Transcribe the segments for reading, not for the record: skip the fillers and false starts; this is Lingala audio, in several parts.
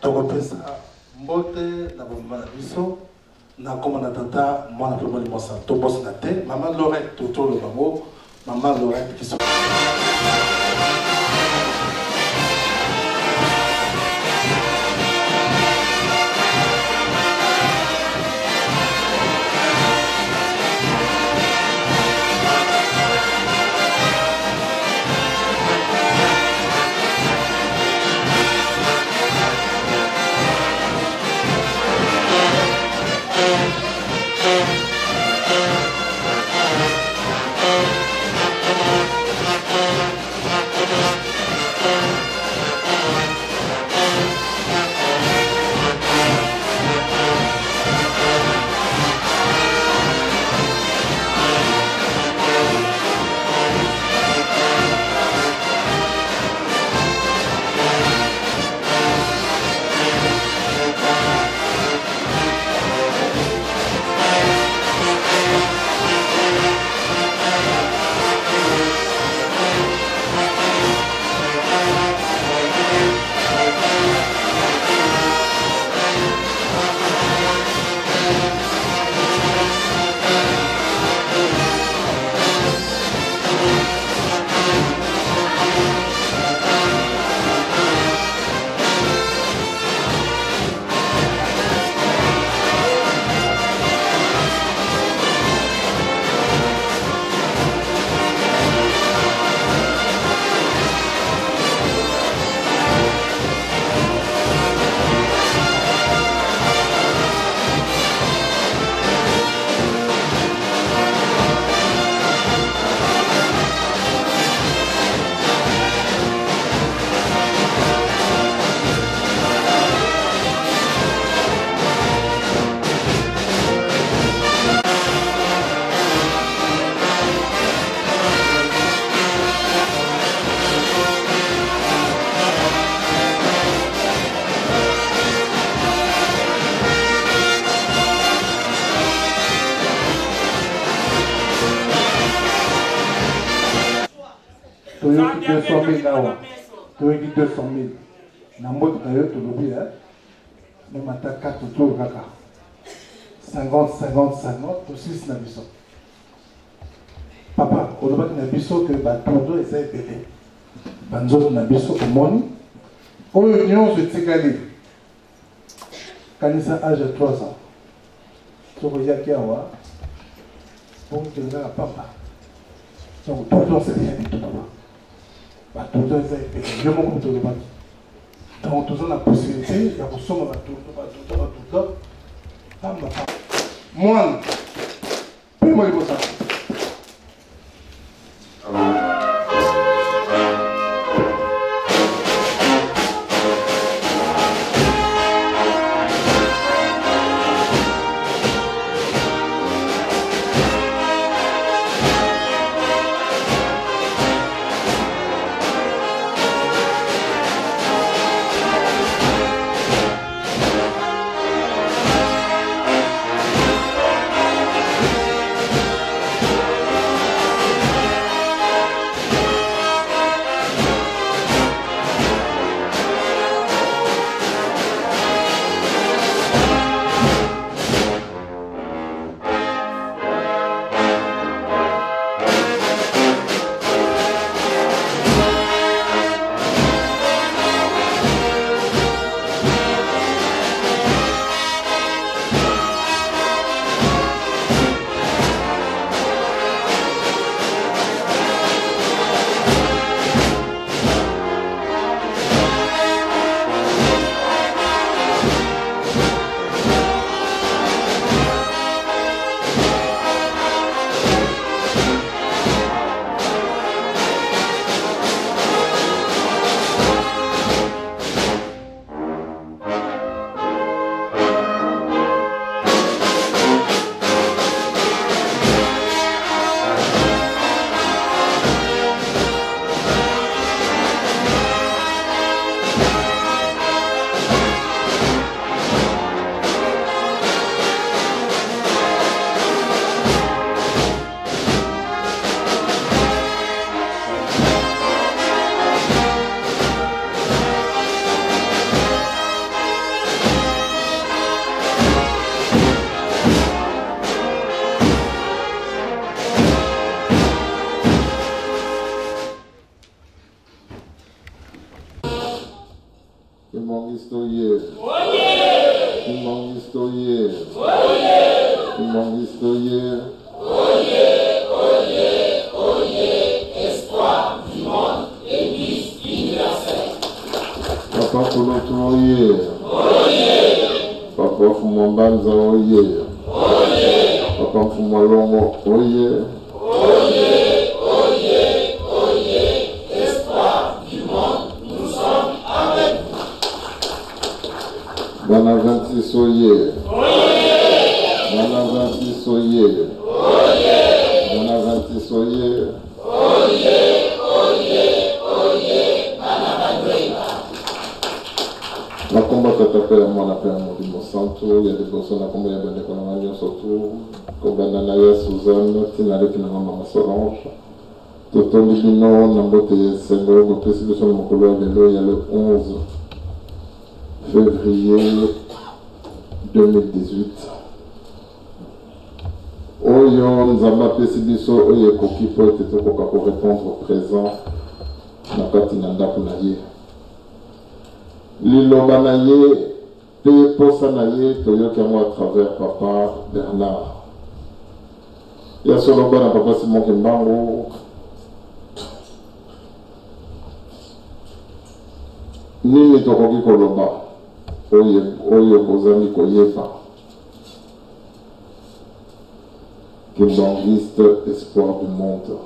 tokopesa mbote na bomba na biso na komona tata mwana pe moli mosa to boss na te mama Lorette toto le bango mama Lorette qui sont Toyoki 200 000 là, Toyoki 200 000. Nambote d'ailleurs, tu l'oublies, même à ta carte autour, 50, 50, 50, pour 6 nabiso. Papa, on doit dire nabiso que Batondo est épelé. Banzo nabiso pour moni. Au union, je t'ai gagné. Kanisa âge de 3 ans. Sur Yaki Awa, pour que tu aies papa. Donc, tonton, c'est rien du tout, papa. Batondo est épelé. Je m'en compte le bateau. Donc, nous avons la possibilité de consommer Batondo. Moi, paye-moi les beaux sacs. Kimongistoye. Kimongistoye. Kimongistoye. Espoir du monde, Église universelle. Papa Koloto oye. Papa Fumambanza oye. Papa Fumalongo oye. Espoir du monde, nous sommes avec vous. Bana 26 oye. Bana 26 oye. Bana 26 oye. La combat que tu as fait à mon appel à mon santo, il y a des personnes à combien de l'économie surtout, comme Bananaya, Suzanne, Tinale qui n'a pas ma Solange, Toto Libino, Nambote Sego, le président de mon couloir vélo, il y a le 11 février 2018. Oyo, Nzamba Pesibiso, Oye Koki, pour répondre au présent, Nakati Nanda Punaye. Liloba na ye, pe posa na ye, toyoki yango à travers Papa Bernard. Ya soloba na Papa Simon Kimbangu. Nini tokoki koloba, oyo bozami koyeba. Kimbangiste, espoir du monde.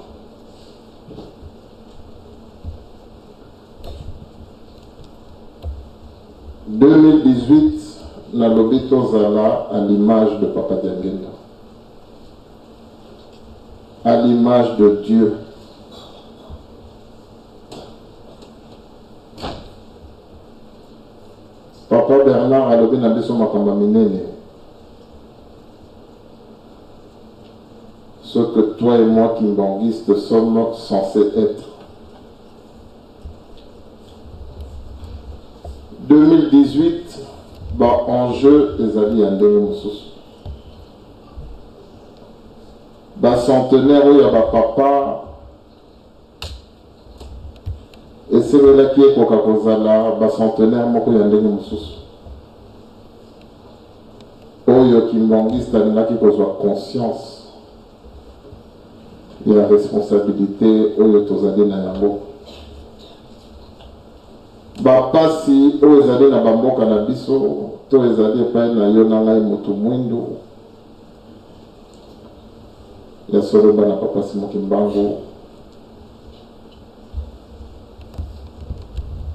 En 2018, Nalobi Tozala à l'image de Papa Diangenda, à l'image de Dieu. Papa Bernard Alobi Nabiso Makamba Minene. Ce que toi et moi, Kimbanguistes, sommes censés être. 2018, enjeu ezali ya ndenge mosusu. Centenaire oyo ya papa esengeli ekoka kozala centenaire moko ya ndenge mosusu. Oyo Kimbangiste alingaki kozwa conscience ya responsabilité oyo tozali na yango. Bapasi oyo ezali na bamboka na biso to ezali epai na yo na ngai moto mwindu ya soloba na Papa Simon Kimbangu.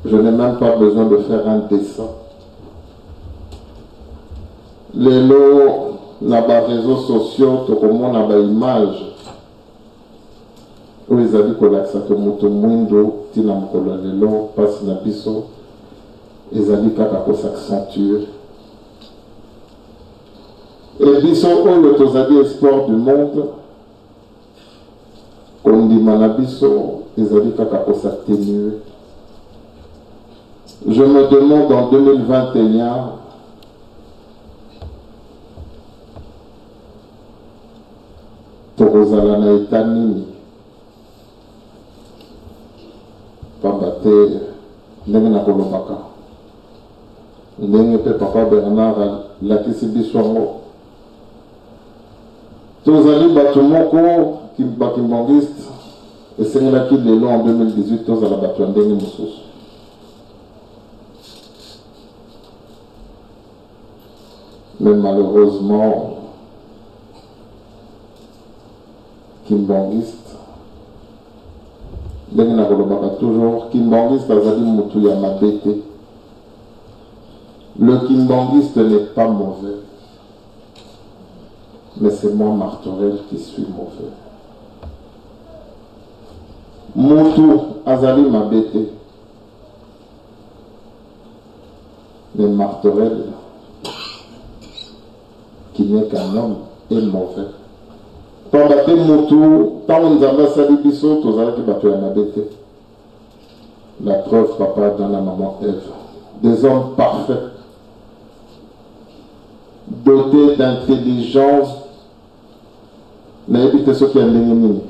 Je n'ai même pas besoin de faire un dessin. Lelo na ba réseaux sociaux tokomona ba image oyo ezali kolakisa ke moto mwindo tina mokolo lelo pasi na biso ezali kaka s'accentuer. Et biso oyo tozali espoir du monde kondima na biso ezali kaka s'atténuer. Je me demande en 2021 tokozala na eta nini pamba te ndenge na kolobaka ndenge mpe Papa Bernard alakisi biso yango. Tozali bato moko bakimbangiste esengelaki lelo en 2018 tozala bato ya ndenge mosusu. Mais malheureusement Kimbangiste ndenge na kolobaka toujours Kimbangiste azali mutu ya mabete. Le Kimbangiste n'est pas mauvais, mais c'est moi Martorell qui suis mauvais. Mutu azali mabete, mais Martorell qui n'est qu'un homme est mauvais. Pendant que Moutou, tant nous avons sali biso, tous les qui battent la mabete. La preuve, papa, dans la maman Ève. Des hommes parfaits, dotés d'intelligence, mais évitez ceux qui ont l'ennemi.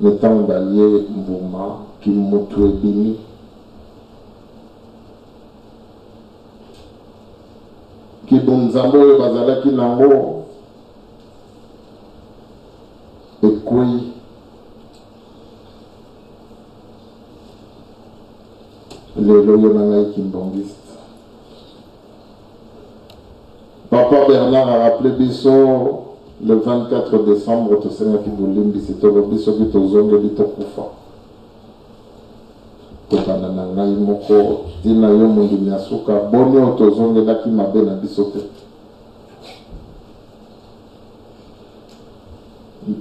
Netango balie mbuma ki mutu ebimi. Ki bunzambo oyo bazalaki nango ekwei. Lelo yo na ngai kimbongiste. Papa Bernard a rappelé biso le 24 décembre to senga ki bulimbi sitolo biso ki tozongeli tokufa. Tokana na ngai moko tina yo mondimi asuka boni oyo tozongelaki mabe na biso te.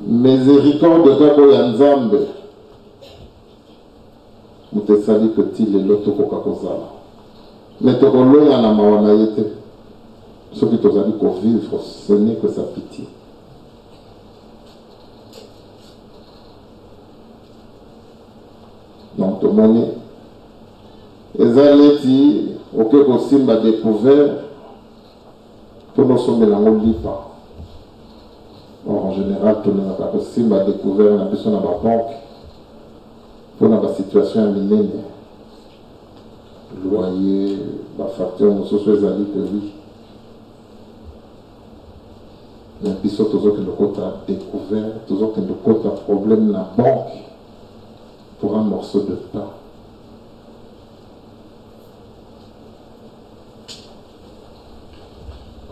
Miséricorde kaka ya Nzambe mutesali que ti lelo tokoka kozala. Mais tokolonga na mawa na ye te. Soki tozali kovivre, ce n'est que sa pitié. Donc tomoni eza neti oke kosimba découvert mpo nosomela yango lipa. En général tolingaka kosimba découvert na biso na babanke mpo na basituation ya minene, loyer bafacture mosusu ezali que oui. Mais biso tozokende kota découvert, tozokende kota problème na banque pour un morceau de pain.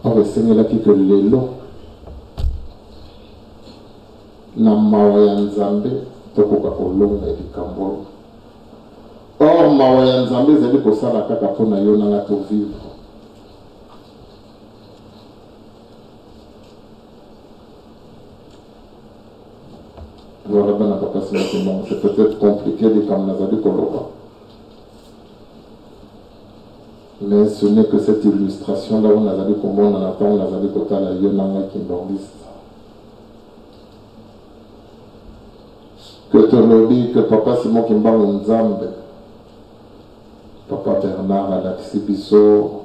Or esengelaki que lelo na mawa ya Nzambe tokoka kolonga likambo. Or mawa ya Nzambe ezali kosala kaka mpona yo nanga tovivre. Voilà, c'est peut-être compliqué de comme Nazadi Koloba. Mais ce n'est que cette illustration là où Nazadi Kombo, on attend Nazadi Kota, la Yonanga Kimbongiste. Que Tolobi, que Papa Simon Kimba Nzambe, Papa Bernard Alexis Bisso,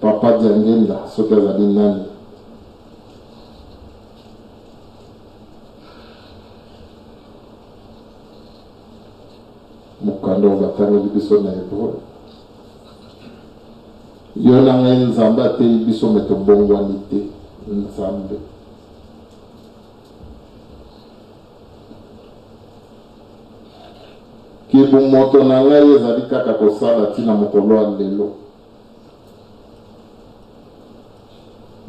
Papa Diangenda, Sokazali Nani. Mukando batanga biso na hébreu. Yo na ngai Nzambe atei biso meto bongwani te Nzambe. Ki bumoto na ngai ezali kaka kosala tina mokolo ya lelo.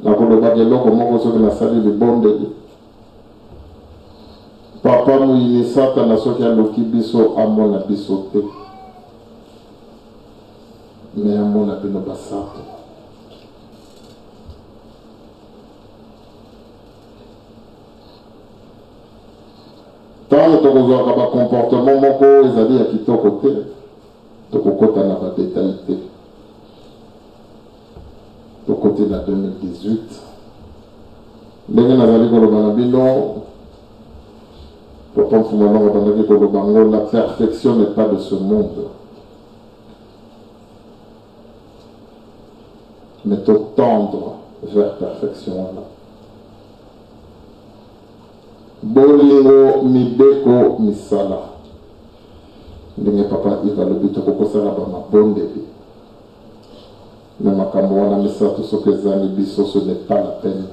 Nakoloba eloko moko soki nasali libondeli. Papa mouini Satan soki aloki biso amona biso te. Mais amona bino basato. Tant tokozwaka ba comportement moko ezali ya kitoko te, tokokota na ba détail te. Tokote na 2018. Ndenge nazali koloba na bino la perfection n'est pas de ce monde. Mais tendre vers perfection. Bolingo mibeko misala. Ndenge papa Iva le bito kokosala ba mabonde. Mais makambo wana misato sokezani biso, ce n'est pas la peine.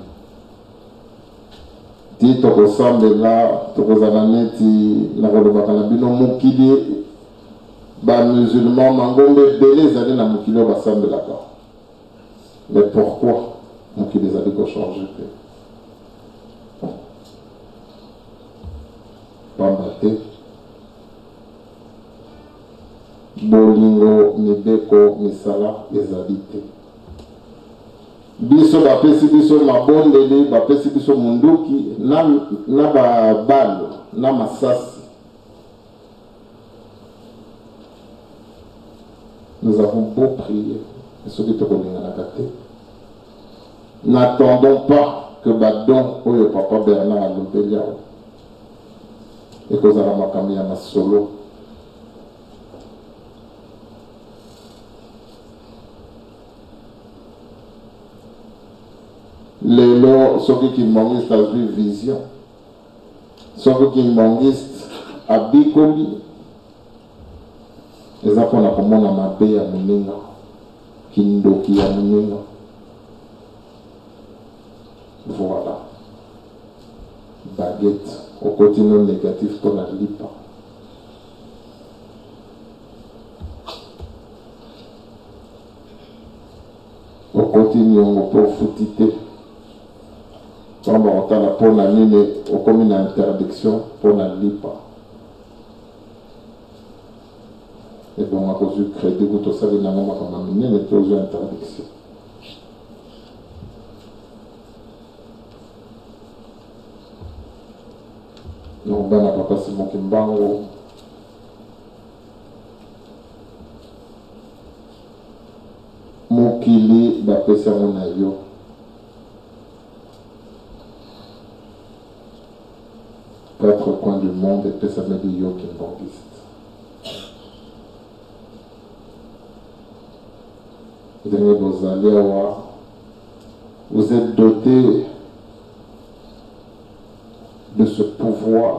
Ti tokosambela tokozala neti na kolobaka na bino mokili ba musulman mangombe ebele ezali na mokili oyo basambelaka. Mais pourquoi mokili ezali kochange te? Pamba te bolingo mibeko misala ezali te. Biso bapesi biso mabondeli, bapesi biso munduki na babalo na masasi. Nous avons beau prier, et ceux qui te connaissent dans la gâté. N'attendons pas que badon oyo papa Bernard a l'obélia et que zala makami ya masolo. Lelo soki ki mongi sa vision Sauf qu'il mangiste à Bikoli, les enfants ont comme on a mabé à Mouninga, Kindoki à Mouninga. Voilà. Baguette, au côté non négatif, ton la lipa. Au côté non, on peut foutiter. Quand on a pour la ligne, au comme une interdiction pour la lipa. Et donc, à cause du crédit, tout ça, il y a un moment qu'on a mené, mais tout une interdiction. Donc, ben, papa, c'est mon kimbango. Mokili, bapesa mon ayo. Quatre coins du monde, et pesa medi yo kimbangiste. Vous êtes doté de ce pouvoir.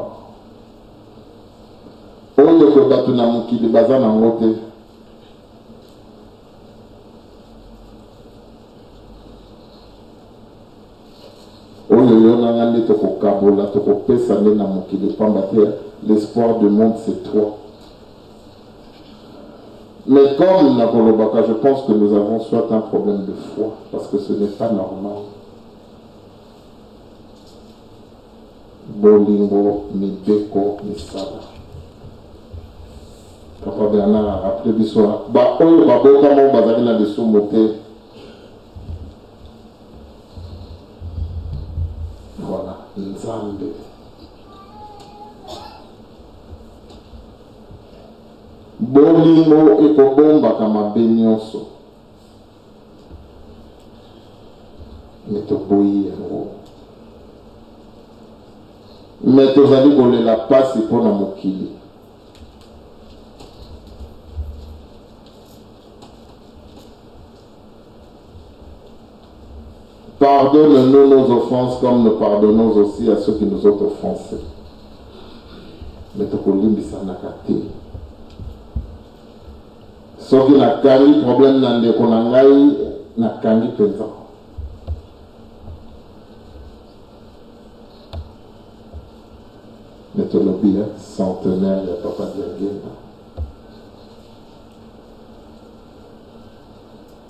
On ne peut pas tout namuki de bazan en côté. L'espoir du monde, c'est toi. Mais comme Nakolobaka, je pense que nous avons soit un problème de foi, parce que ce n'est pas normal. Bolingo, ni Beko, ni Sala. Papa Bernard a rappelé l'histoire. Bah, on va beaucoup mon bazar là dessous monter. Voilà, Nzambe. Bolingo et Kobomba kama benyoso. Mais to boyi yango. Mais to zali bolé la passe pour na mokili. Pardonne-nous nos offenses comme nous pardonnons aussi à ceux qui nous ont offensés. Mais to kolimbisa nakate. Sauf que na kangi problème na ndeko na ngai na kangi penza. Méthodologie centenaire de Papa Diagena.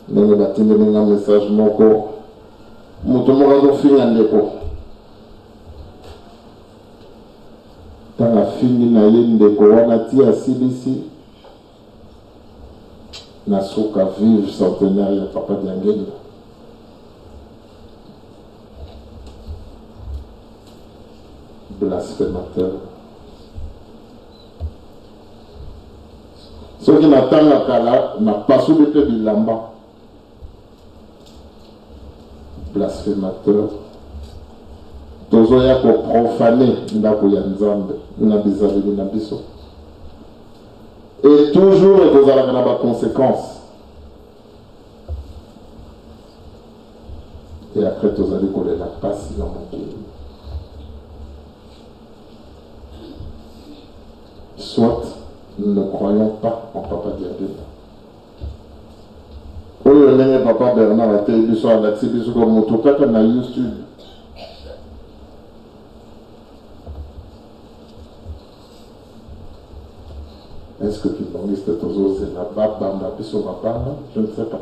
Nous avons un message moko. Nous avons fini un dépôt. Quand on a fini na yendeko, on a tiré à Silisi. Nasuka vive centenaire de Papa Diagena. Blasphémateur. Ceux qui n'attendent la kala n'a pas soulevé de lamba. Blasphémateur. Tozoya ko profaner ndako ya Nzambe na bizali na biso. Et toujours vous allez avoir des conséquences. Et après vous allez coller la passe dans mon pays. Soit nous ne croyons pas en Papa Diagena. Oui, le Papa Bernard a été élu sur la télévision comme Motokaka na YouTube. Est-ce que Kimbangiste Tozo c'est la baba sur papa? Je ne sais pas.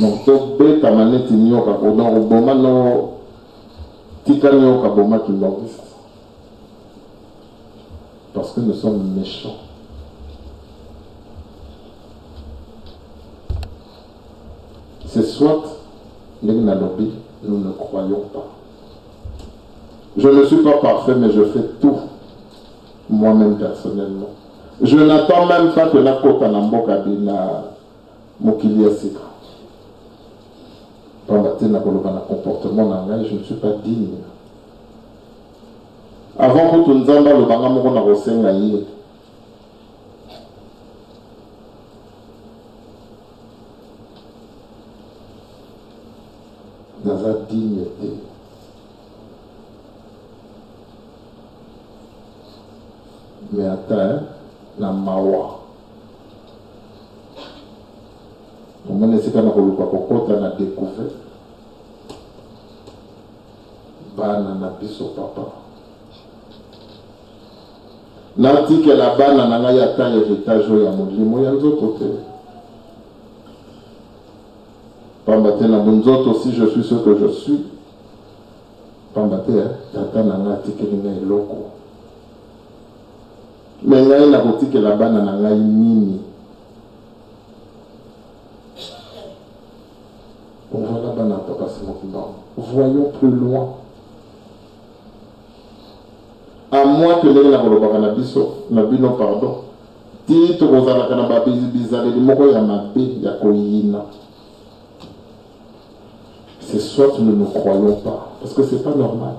Donc, tout bête à manette ignoka pour dans le moment no tikanyo kaboma Kimbangiste. Parce que nous sommes méchants. C'est soit nous ne croyons pas. Je ne suis pas parfait, mais je fais tout moi-même personnellement. Je n'attends même pas que la côte en amboka bina mokilia sika. Pendant que na comportement nangai, je ne suis pas digne. Avant que tu nzamba le banga moko na rosenga yi. naza dignité. Mais attends, na mawa. Au moins, c'est quand on a découvert. Bana na biso papa. Nanti que la bana na nga yata héritage ya molimo ya nzoto te. Pambate na bonzoto si je suis ce que je suis. Pambate tata na nga tikeli nga eloko. Mais ngai na kotike la bana na ngai nini. On voit la bana papa c'est mon nom. Voyons plus loin. À moins que les gens na biso, na bino pardon. Tito kozala kana ba bizarre moko ya mabe ya koyina. C'est soit nous ne croyons pas, parce que c'est pas normal.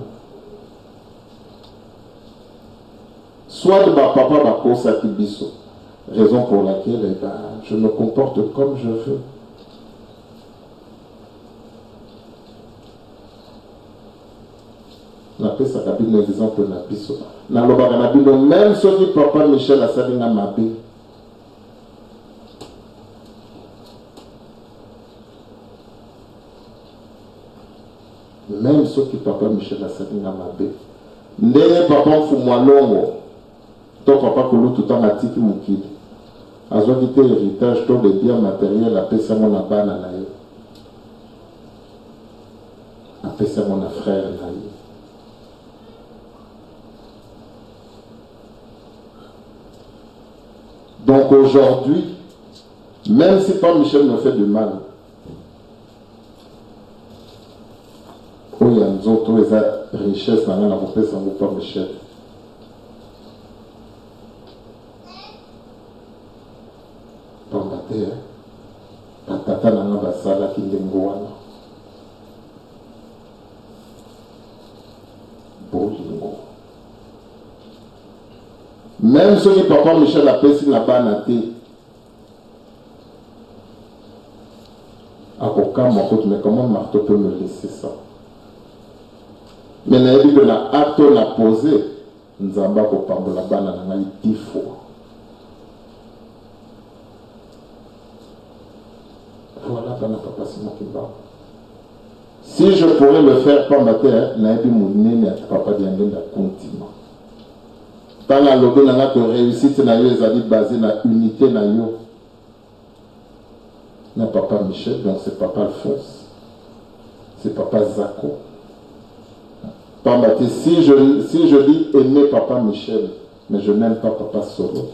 Soit ma papa va cause à biso, raison pour laquelle je me comporte comme je veux. N'appelle ça un exemple na biso. Na lobaka na bino même ceux qui papa Michel a sali na mabe. Même ceux qui papa Michel a sali na mabe. Ndenge papa Fumwalongo. Ton papa Kolo tout en atiki mukidi. Azo quitté héritage tous les biens matériels appelé ça mon abana na yo. Appelé ça mon frère na yo. Donc aujourd'hui, même si pas Michel me fait du mal, il y a nous autres richesse dans la paix sans pas Michel. Pambate, patata nana basala kindengoana. Bolingo. Même si papa Michel a payé la banate, à aucun moment, mais comment Marteau peut me laisser ça? Mais il a dit que l'acte l'a posé, nous avons pas la banane 10 fois. Voilà, papa, c'est moi qui va. Si je pourrais le faire par ma terre, n'a pas mon nez, papa Diangé n'a continent. Dans la lobe, on a que réussite na yo ezali basé na unité na yo. Na papa Michel, donc c'est papa Alphonse, c'est papa Zako. Si je dis aimer papa Michel, mais je n'aime pas papa Solo,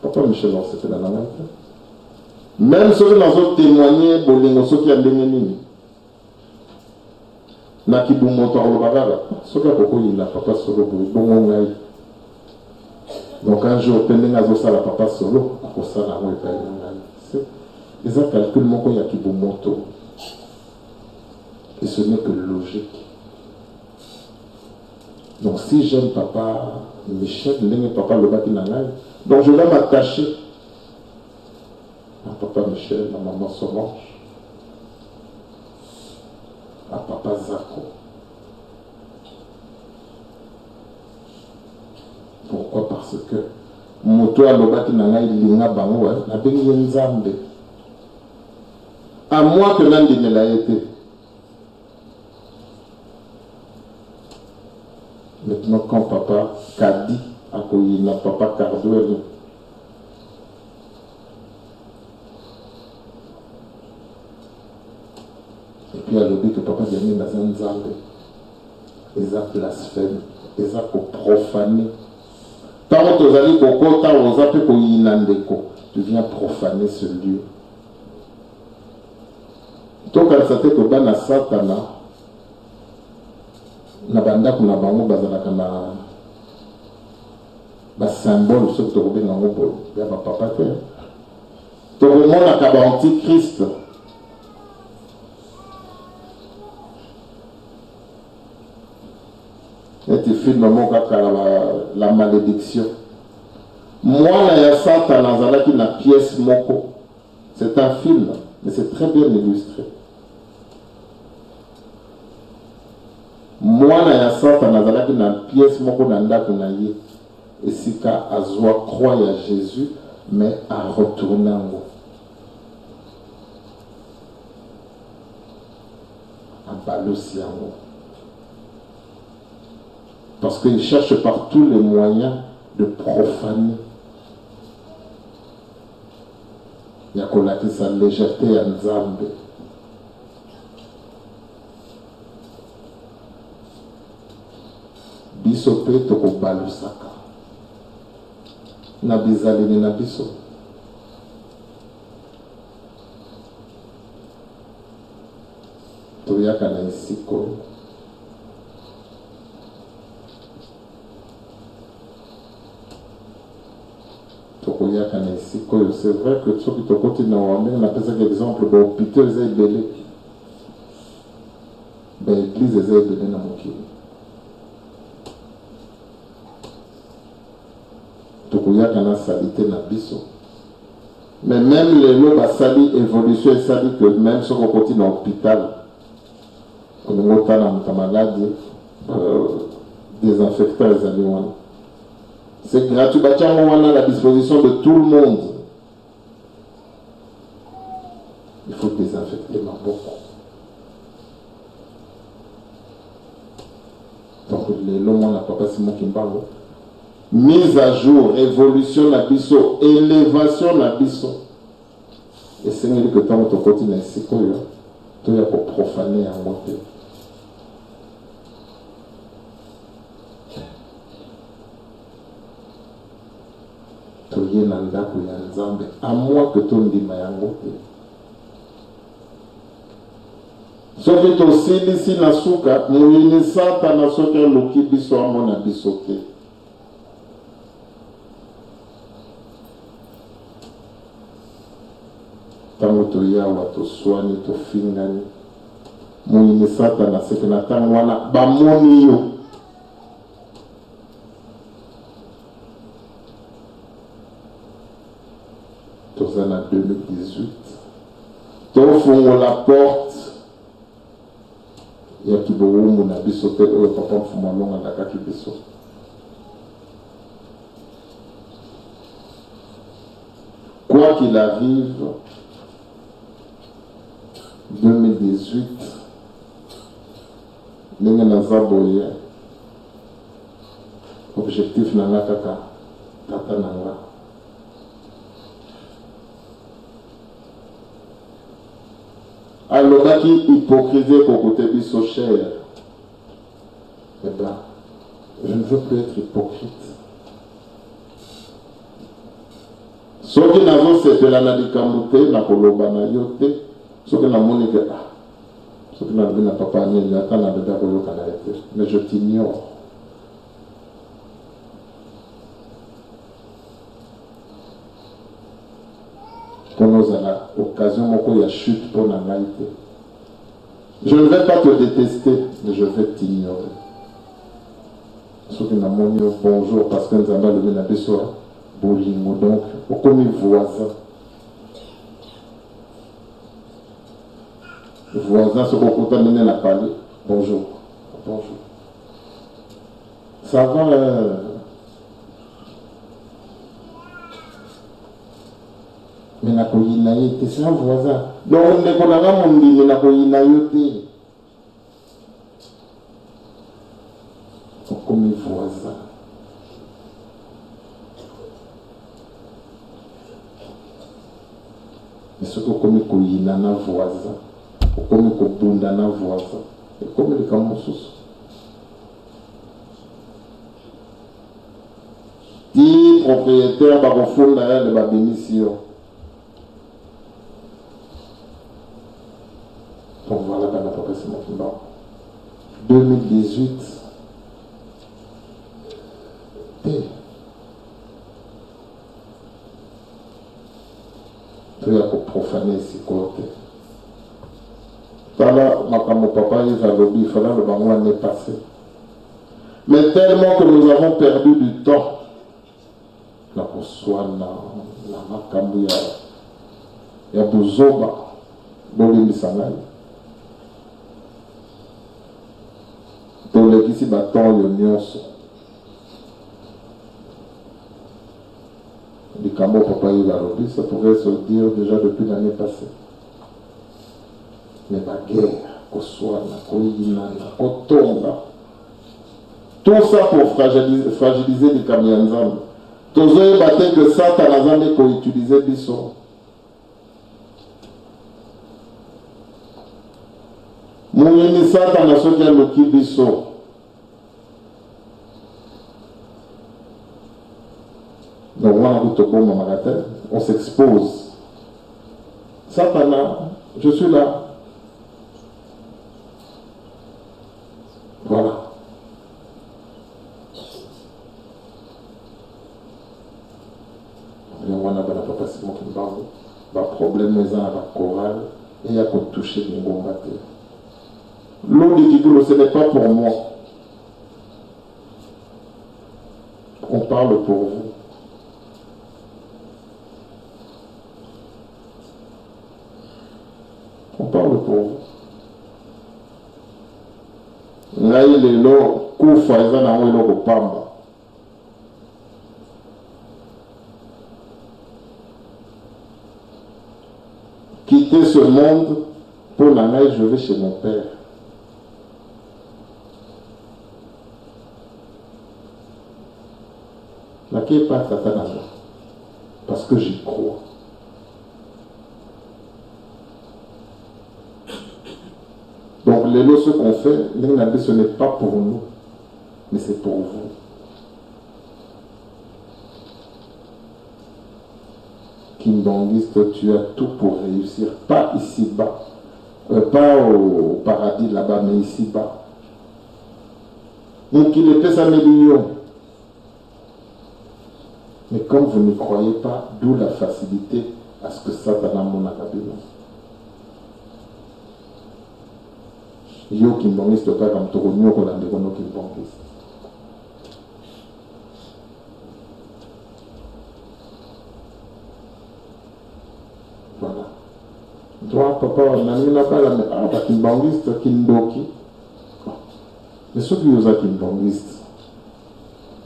papa Michel, on s'était dans la même temps. Même ceux qui ont témoigné, ceux qui ont béni, na ki bumoto au bagara, ceux qui ont papa Solo, bon. Donc un jour, pendant que je la papa Solo, pour ça, ils ont calculé mon coin qui bumoto. Et ce n'est que logique. Donc si j'aime papa Michel, n'aime papa le bâti nangai, donc je vais m'attacher à papa Michel, à maman Solange, à papa Zako. Pourquoi? Parce que moto a le bâti nangai linga bango, na bengi nzambe. À moi que l'un de l'a été. Maintenant, quand papa Kadi a connu la papa Cardouel, et puis il a dit que papa Diané dans un zambé, ils ont blasphémé, ils ont profané. Tant que tu as dit que tu viens profaner ce lieu. Donc, quand ça que dans la Satana, na banda kuna bango bazalaka na ba symbole ce que tu as dit ya ba papa te to remona ka ba antichrist et tu filmes mon kaka la malédiction moi na ya Satan azalaki na pièce moko c'est un film mais c'est très bien illustré mwana ya sata nazalaki na pièce moko na ndako na ye esika azwa croix ya Jésus mais a retourné yango abalosi yango parce qu'il cherche par tous les moyens de profaner ya kolakisa légèreté ya Nzambe. Biso pe tokobalusaka na bizaleli na biso toyaka na esiko tokoyaka na esiko. C'est vrai que soki tokoti na wame napesaka exemple bahôpital eza ebele baeglise eza ebele na mokili tokoyaka na salite na biso mais même lelo basali évolution esali que même soki okoti na hôpital olingo otala moto maladi désinfectant ezali wana c'est gratuit batiango wana à la disposition de tout le monde. Il faut désinfecter maboko. Donc lelo mwana papa Simon Kimbango mise à jour, évolution na biso, élévation na biso. Et c'est mieux que tant que tu na esiko yo, to ya ko profaner yango te. Toye na ndako ya Nzambe, à moins que to ndima yango te. Soki tosilisi na suka, moyini sata na soki aloki biso amona biso te. Tango toyawa toswani tofingani moyini sata na seke na tango wana bamoni yo toza na 2018 tofungola porte ya kibowumu na biso te oyo papa mfumu alonga ndakaki biso. Quoi qu'il arrive, 2018, ndenge naza boye objectif nanga kaka tata nanga alobaki hypocrisie kokote biso cher. Eh bien, je ne veux plus être hypocrite. Soki nazo sepela na likambo te na koloba na yo te soki na moni ke soki na lobi na papa nini ata na bebe akoyoka na ye te, mais je t'ignore. Pour ozala occasion moko ya chute pour na ngai te. Je ne vais pas te détester, mais je vais t'ignorer. Soki na moni bonjour parce que Nzambe alobi na biso bolingo, donc okomi voisin. Voisin, ce qu'on compte amener la parler. Bonjour. Bonjour. Ça va. Mais na koyina yote, c'est un voisin. Donc on ne connaît pas mon dit, mais na koyina yote. Comme voisin. Mais ce que comme koyina na voisin. Comme kobunda na voisin. Et comme les kamosus. Ti propriétaire bakofunda ya de babémission. Donc voilà dans la papa Simon Kimbango. 2018. Tu as profané ces côtés. Voilà, mon papa, il fallait le bango année passée. Mais tellement que nous avons perdu du temps. La Koswana, la Makambu, il y a Bouzoba, Boli Missanay. ici bâton yonioso. Du Cambo Papa Ivarobi, ça pouvait se dire déjà depuis l'année passée. Mais la guerre, Koswana, Koyinana, Kotonga, tout ça pour fragiliser les Kamianzam. Tous les batailles que Satan a jamais utilisé biso. Mouyini Satan a sauté le qui biso. Donc on s'expose. Satan, je suis là. Voilà. On a pas problème mais un chorale et il y a qu'on toucher les bombardiers. L'eau du Kikulo, ce n'est pas pour moi. On parle pour vous. On parle pour vous. Là, il est là, Koufa, il y a un peu de pamba. Quitter ce monde, pour l'année, je vais chez mon père. La qui est pas Satan, parce que j'y crois. Donc, les lots, ce qu'on fait, ce n'est pas pour nous, mais c'est pour vous. Kimbangiste, tu as tout pour réussir. Pas ici-bas. Pas au paradis là-bas, mais ici-bas. Donc, il était sa million. Mais comme vous ne croyez pas, d'où la facilité à ce que Satan a mon acabine. Yo Kimbangiste, pas comme Toronio, qu'on a des Kimbangiste. Voilà. Toi, papa, on a mis là-bas la main. Ah, Kimbangiste, Kindoki. Mais ceux qui ont Kimbangiste,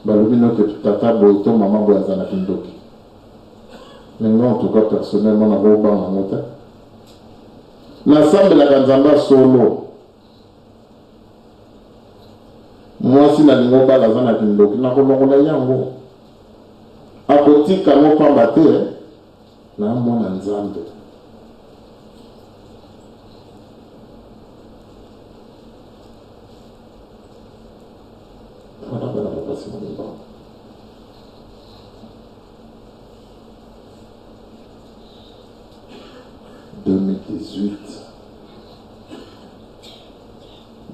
balobino que tata boito maman boyazana Kindoki. Mais moi, en tout cas, personnellement, on a beau bas en montagne. L'ensemble de la Ganzamba solo. Moi, si la lingo ba la zana Kindoki, na kolongola yango. A côté kamo pambate, na mona nzambe. Voilà, voilà, voilà, c'est mon niveau. « 2018,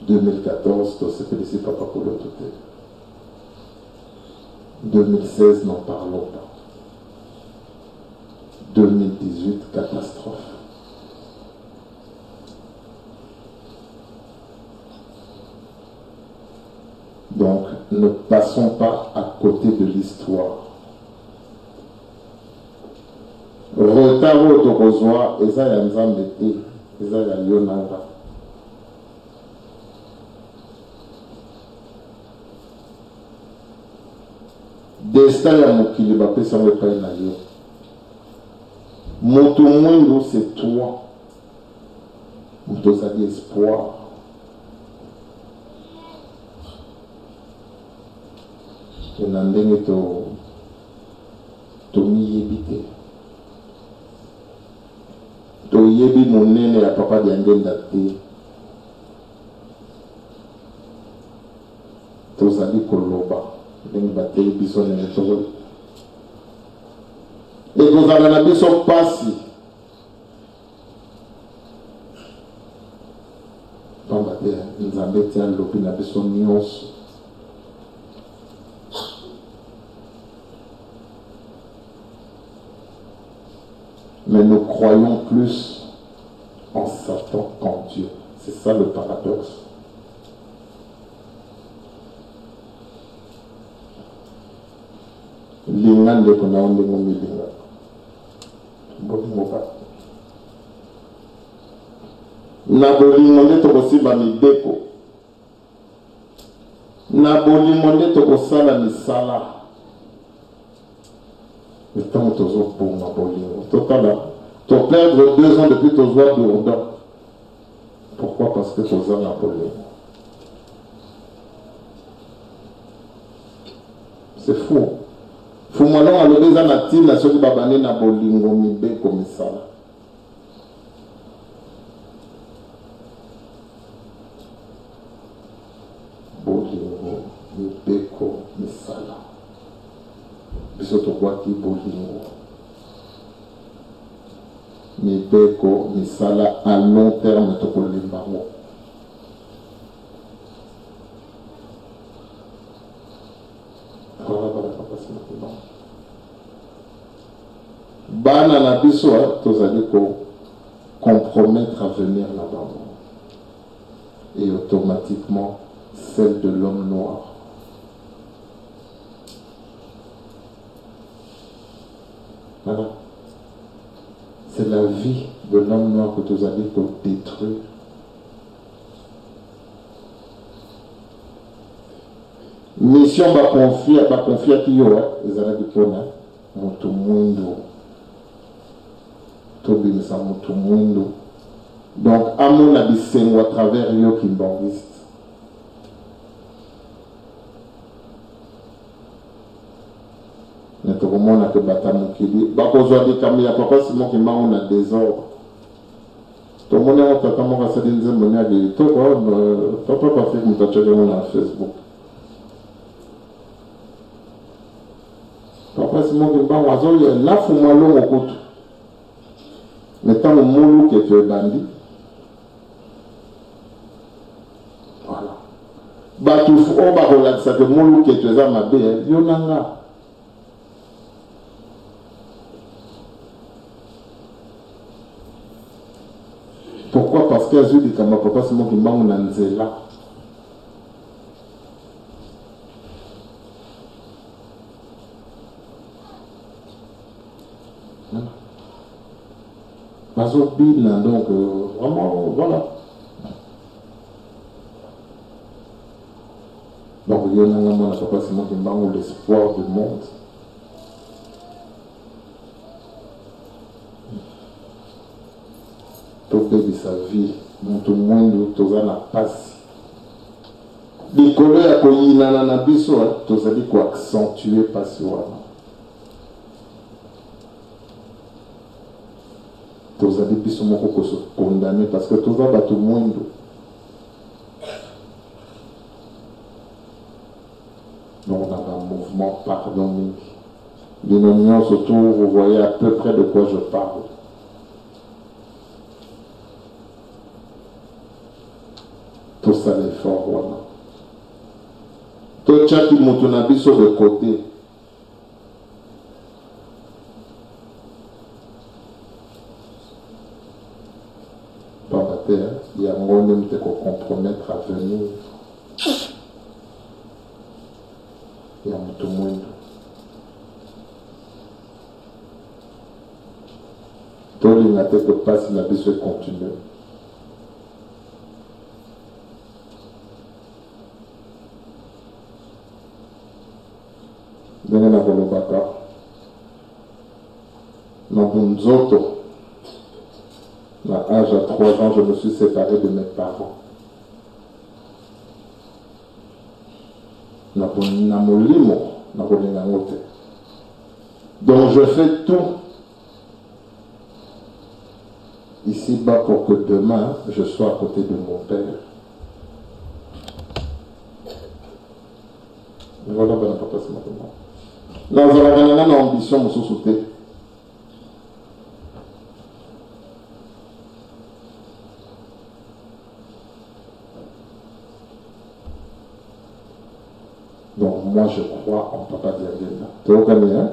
2014, tout ce que les papa pour le tout. 2016, n'en parlons pas. 2018, catastrophe. Donc, ne passons pas à côté de l'histoire. Retard au Tokozwa, et ça y a un zambé, et ça y a Yonanga. Destin ya mokili bapesa ngo epai na yo. Moto mwindu c'est toi. Moto ozali espoir. Na ndenge tomiyebi te. Toyebi monene ya papa diangenda te. Tozali koloba. Ndenge bateli biso nene tozoli. Ekozala na biso pasi. Pamba te nzambe ti alobi na biso nyonso. Mais nous croyons plus en Satan qu'en Dieu. C'est ça le paradoxe. L'ingan de Konaon de Momilinga. Bolingoka. Na bolingo de Tokosi Bamideko. Na bolingo tokosala misala. Le temps toujours pour ma bolingo. Total, tu perdre 2 ans depuis ton joie de. Pourquoi? Parce que tu as la bolingo. C'est fou. Faut moi là à l'obéza native na soki babane na bolingo mibe comme ça. Bolingo mibe comme ça. Biso to kwati bolingo. Mibe comme ça à long terme to kolimba mo. Bana na biso tozali ko compromettre à venir là-bas et automatiquement celle de l'homme noir. Voilà. C'est la vie de l'homme noir que vous allez détruire. Mission va confier à qui ils allaient dire moto mundo tobi sa moto mundo. Donc à mon avis à travers yo qui bangiste. Naturellement on a que batamu qui dit ba kozwa di kamia papa Simon qui m'a on a désordre. Tout le monde a tata mo ka sedi nzembo ni agi to papa pas fait mutachele na Facebook. Papa Simon qui m'a oiseau il est là fou moi long au côté. Mais tant le moulou que tu es bandit. Voilà. Bah tu fous au bas là ça te moulou que tu es à ma bé yonanga. Pourquoi? Parce que Jésus dit que ma papa Simon qui m'a là. Donc vraiment voilà. Donc il y a un papa Simon qui m'a l'espoir du monde. Tout de sa vie, tout le monde, tout le monde passe. Les couleurs à Koyina na biso, tout ça dit quoi accentuer passion. Tous les gens sont condamnés parce que tout va tout le monde. Donc on a un mouvement pardonné. L'union surtout, vous voyez à peu près de quoi je parle. Tout ça est fort, voilà. Tout ça qui monte sur le côté. Il y a un monde qui compromettre à venir. Il y a tout le monde. Tout le monde ne peut pas si la vie se continue. Venez dans le baka. Dans un autre. À l'âge de 3 ans, je me suis séparé de mes parents. Donc je fais tout ici-bas pour que demain, je sois à côté de mon père. Voilà, papa, c'est maintenant. Là, vous avez une ambition, vous souhaitez. Donc moi je crois en Papa Diagena. Tu vois comme hein?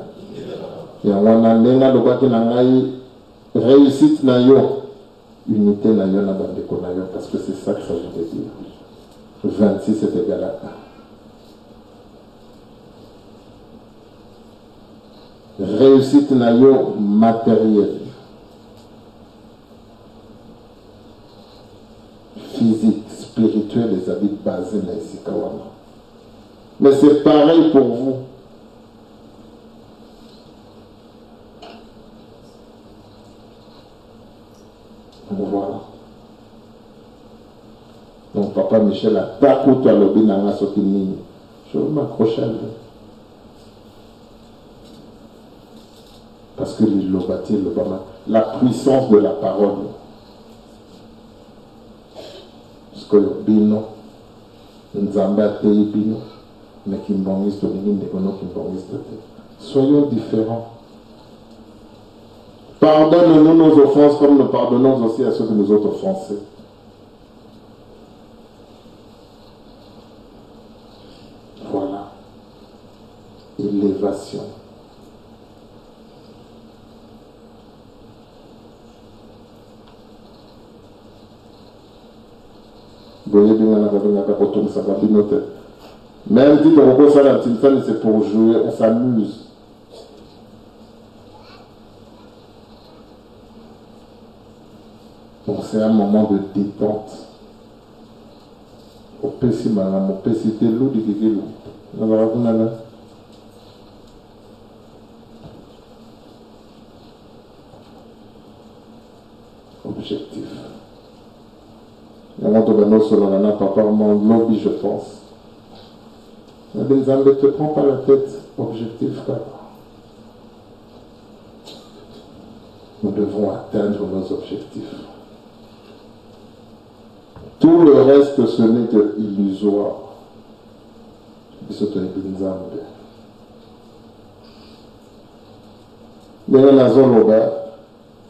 Et on a l'enga le baki nangai réussite na yo, unité na yo na bandeko na yo, parce que c'est ça que ça veut dire. 26 est égal à 1. Réussite na yo matérielle, physique, spirituelle, les habits basés na isikawana. Mais c'est pareil pour vous. Voilà. Donc papa Michel a tacoté à l'obé nanga sotini. Je vais m'accrocher à lui. Parce que la puissance de la parole. Parce que le bino, nzamba te bino, mais qui m'bongiste de l'île de Gono qui m'bongiste de. Soyons différents. Pardonne-nous nos offenses comme nous pardonnons aussi à ceux qui nous ont offensés. Voilà. Élévation. Même si on repose ça dans le c'est pour jouer, on s'amuse. Donc c'est un moment de détente. Au PC, madame, au PC, t'es lourd, objectif. Papa, mon lobby, je pense. Mais les amis, ne te prends pas la tête. Objectif, frère. Nous devons atteindre nos objectifs. Tout le reste, ce n'est que illusoire.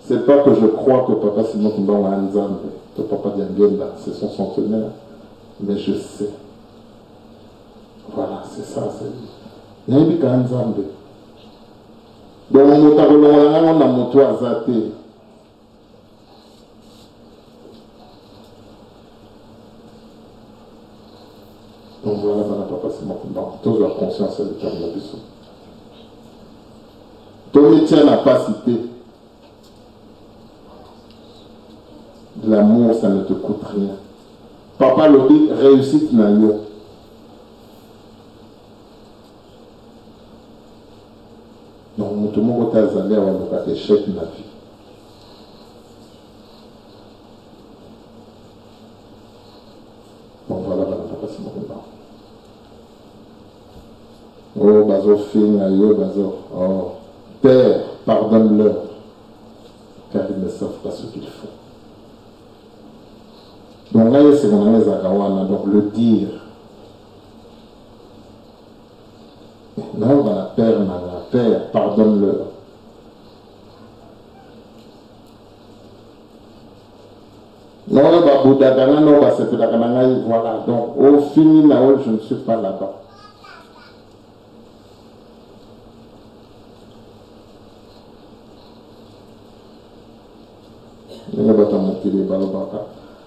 C'est pas que je crois que papa Simon Kimba a un Nzambe, que papa Diangenda, c'est son centenaire, mais je sais. Voilà, c'est ça, c'est lui. Il y a un Nzambe. Donc, on a moto à zaté. Donc voilà, papa Simon Kimba. Tous la conscience de Carnabiso. Ton métier n'a pas cité. L'amour, ça ne te coûte rien. Papa le dit, réussite n'a eu. Donc, tout le monde a allé à l'échec de la vie. Donc voilà, papa Simon Kimba. Oh, bazo fin, ayo, bazo. Oh, Père, pardonne-leur, car ils ne savent pas ce qu'ils font. Donc là, c'est mon ami Zakawana, donc le dire. Là, on va la Père, pardonne-leur. Non, on va Boudagana, non, on va Sepedagana, voilà. Donc, au fini, là-haut, je ne suis pas là-bas.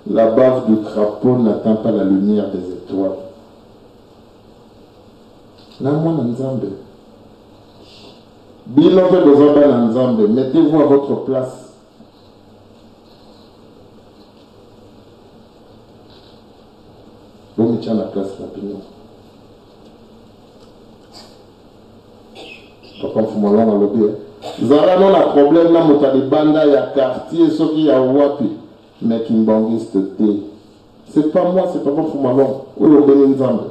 La bave du crapaud n'atteint pas la lumière des étoiles. Là, moi, Nzambe. Bilove de Nzambe, mettez-vous à votre place. Vous mettez à la place rapidement. Papa Foumalon a lobby. Zara non a problème là, mota de banda ya quartier, ce qui a wapi. Mais qui m'bangiste té. C'est pas moi, c'est Papa Foumalon. Où le béni Nzambe.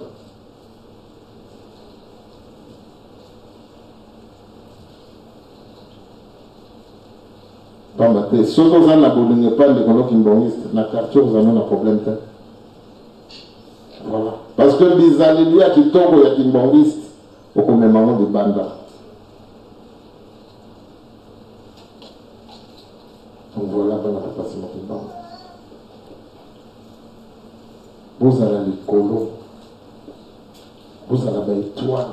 Pambate, ceux qui ont un abonné pas de gens qui m'bangiste, na quartier vous avez un problème. Voilà. Parce que les alliés qui tombent ya qui m'bangiste, au commémorant de banda. Donc voilà, Papa Simon Kimba. Vous avez les colos. Vous avez l'étoile.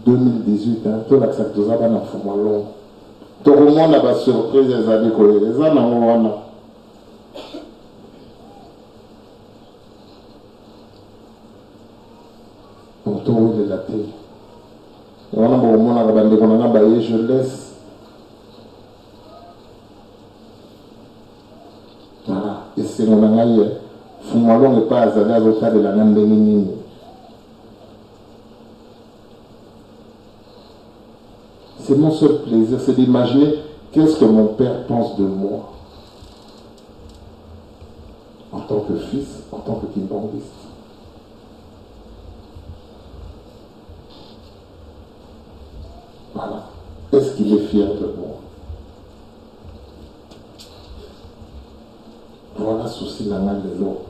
2018, tout l'accepte de ça dans la forme. Tout le monde a une surprise des années collées. Les années on a. Donc tout le monde est là. Je laisse. Voilà. Et c'est mon ami. Fumalon n'est pas azalé à l'autre de la Nandénini. C'est mon seul plaisir, c'est d'imaginer qu'est-ce que mon père pense de moi. En tant que fils, en tant que kimbangiste. Voilà. Est-ce qu'il est fier de moi? Voilà souci la main de l'eau.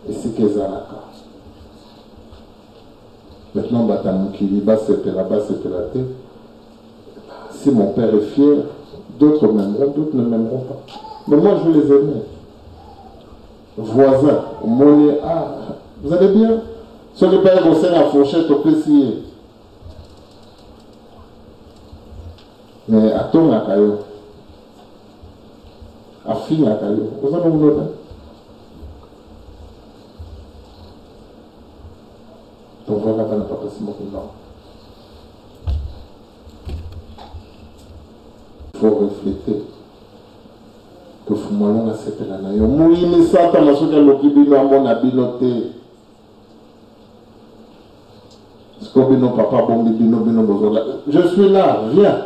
Et c'est que Zalaka. Maintenant, Batamukili, c'était la tête. Si mon père est fier, d'autres m'aimeront, d'autres ne m'aimeront pas. Mais moi, je les aimais. Voisins, monnaie, ah, vous allez bien? Ce n'est pas un la fourchette au PC. Mais à ton akayo, à fin akayo, vous allez vous donner. Donc voilà, ça n'a pas passé mon temps. Il faut refléter que Fumalon a cette année. Mouini Sata Masuka Lokibino a mon habileté. Skobino Papa Bombi Bino Bino Bozola. Je suis là, viens.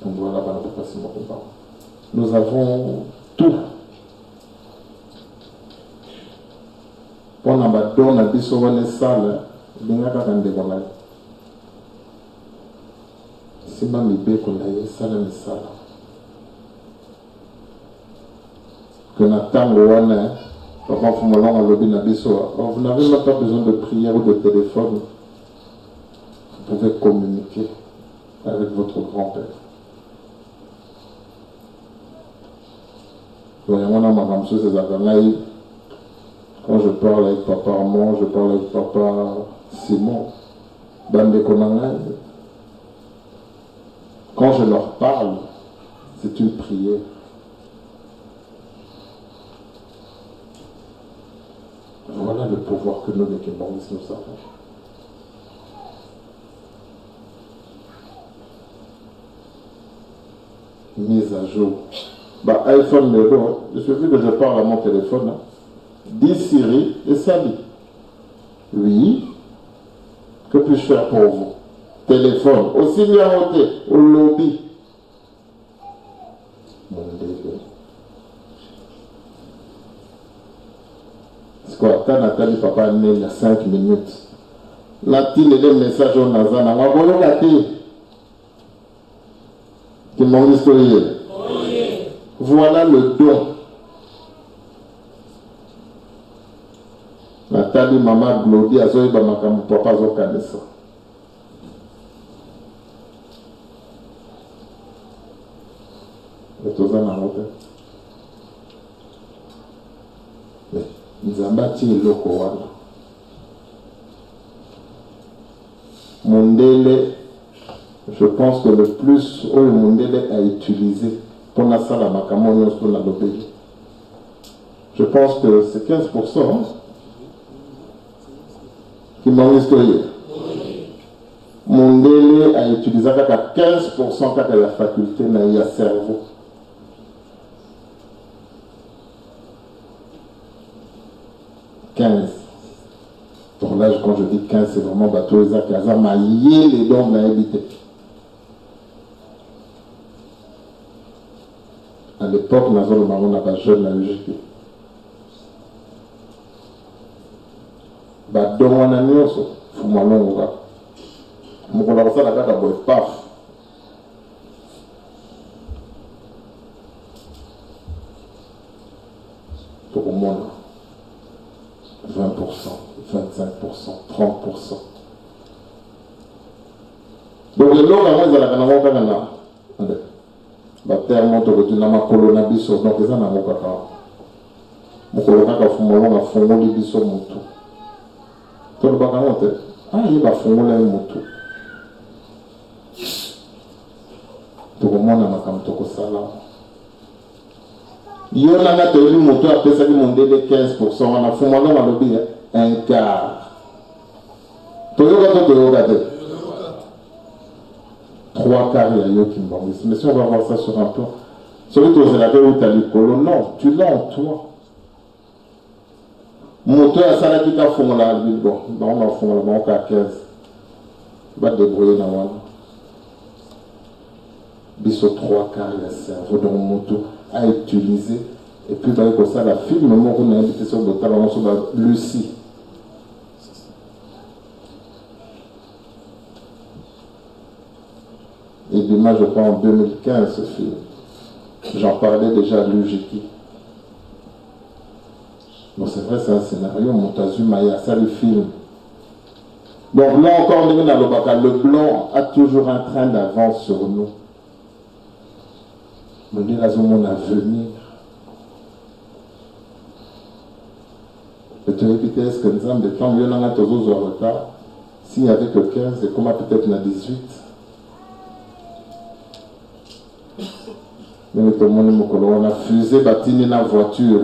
Donc voilà, ça n'a pas passé mon temps. Nous avons tout. Pour nous donner un biseau dans les salles, il n'y a pas de problème. Si je me dis que les salles sont salles, que nous avons papa Fumalon a lobby na biseau. Vous n'avez même pas besoin de prière ou de téléphone. Vous pouvez communiquer avec votre grand-père. Quand je parle avec papa Armand, je parle avec papa Simon, quand je leur parle, c'est une prière. Voilà le pouvoir que nous, les Kimbanguistes, nous avons. Mise à jour. Bah, iPhone, il suffit que je parle à mon téléphone. Hein. Dis Siri et salut. Oui. Que puis-je faire pour vous? Téléphone. Aussi bien monté au lobby. Mon bébé. C'est quoi? Quand Nathalie Papa est né il y a 5 minutes. Nathalie, les messages au Nazana. On va voir le gâter. Qui m'ont historié. Voilà le don. Nathalie, maman, Glody, Azoï, Bamakamu, papa, Zokanessa. Mais tout ça n'a pas. Mais nous avons bâti le Kowana. Mondele, je pense que le plus, Mondele a utilisé. Pour la salle à Makamon, je pense que c'est 15% qui m'ont historié. Mondele a utilisé 15% quand la faculté n'a eu à cerveau. Donc là, quand je dis 15, c'est vraiment bateau les acasas, maillé les dons n'a évité. À l'époque, nous avons un jeune à l'UGP. Donc, on a mis aussi, Fumalon, on a fait la carte à boire, paf. Pour au moins 20%, 25%, 30%. Donc, les gens, ils ont baptême monte retourner ma colonna biso donc ça n'a pas kaka mukolo kaka fumolo na fungoli biso mutu to le baka monte ah il va fungola mutu to komona makam to ko sala yo na na to li mutu apesa ki mondele 15% na fumolo na lobi un quart to yo ka to yo ka te 3 3 quarts de Yo Kimbangis. Mais si on va voir ça sur un plan, celui que vous avez où tu as l'écolo, non, tu l'as en toi. Moto à Salaki ka fongola bon, on va fongola bon à 15. Va débrouiller dans moi. Biso 3 quarts de cerveau dans moto à utiliser et puis bah comme ça la film moment qu'on a invité sur le talent sur la Lucie. Et demain je crois en 2015 ce film. J'en parlais déjà à l'UGT. Donc c'est vrai, c'est un scénario, Montazuma, il y a ça le film. Donc là encore, le blanc a toujours un train d'avance sur nous. On dit là, mon avenir. Et tu as évité, est-ce que nous avons des temps, il y en a toujours en retard. S'il n'y avait que 15, et comment peut-être il y en a 18. Mais tout le monde on a fusé, bâti la voiture.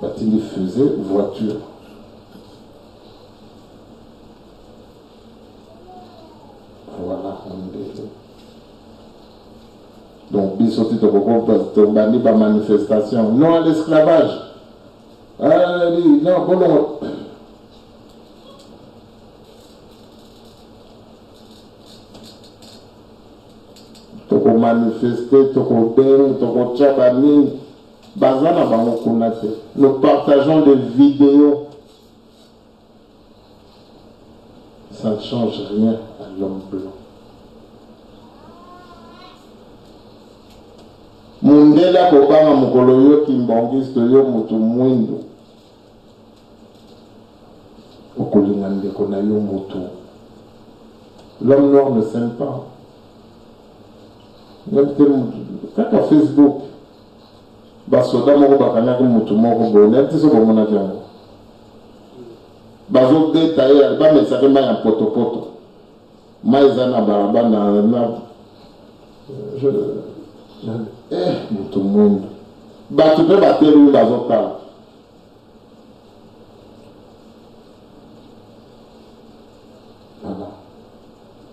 Bâti fusée, voiture. Voilà, on est. Donc, bisoti de bani ba manifestation. Non à l'esclavage. Non, bon. Toko manifester, toko ben, toko tchabani. Bazana bango kunate. Nous partageons des vidéos. Ça ne change rien à l'homme blanc. Mundela kobanga mukolo yo Kimbangis to yo mutu mwindo. Okolinga ndeko na yo mutu. L'homme noir ne s'aime pas. Quand à Facebook, basoda moko bakanyaki mutu moko boye neti so bomonaki yango bazobeta ye bamesaki mai ya potopoto mai eza na balaba na mutu mwindu bato mpe bateli bazotala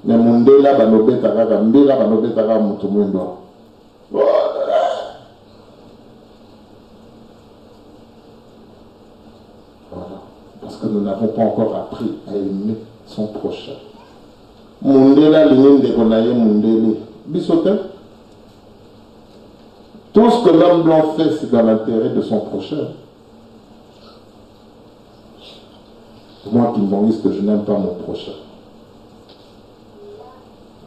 me mundela banobeta kaka mbila banobeta kaka mutu mwindu parce que nous n'avons pas encore appris à aimer son prochain. Mundela l'ingende konaye mundele bisote. Tout ce que l'homme blanc fait, c'est dans l'intérêt de son prochain. Moi qui m'en que je n'aime pas mon prochain.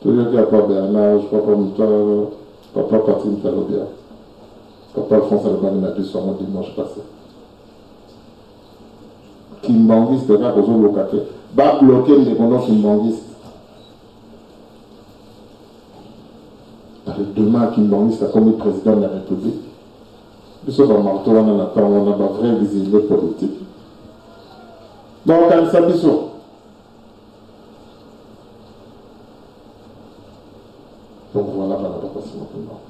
Tu veux qu'il n'y a pas Bernard, je crois pas mon papa Patrick Talobia. Papa Alphonse Alban m'a dit sur mon dimanche passé. Kimbangiste de Rakozo Lokake. Va bloquer les condons Kimbangiste. Demain, Kimbangiste a commis président de la République. Nous sommes en marteau, on a un vrai exilé politique. Donc, on a Bisso. Donc voilà, on n'a pas passé mon temps.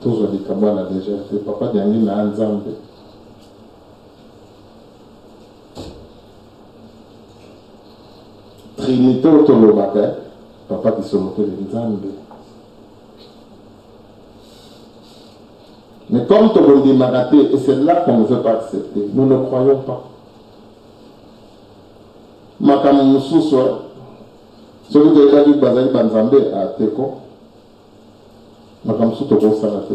Tous les Kamwa l'a déjà fait. Papa Diangi n'a un Zambé. Trinité Otolobaka, papa qui se montait les Zambé. Mais comme Togondi m'a raté, et c'est là qu'on ne veut pas accepter, nous ne croyons pas. Makam Moussousoua, celui qui a dit Bazaï Banzambé à Teko, Makam Soutogo Sarate.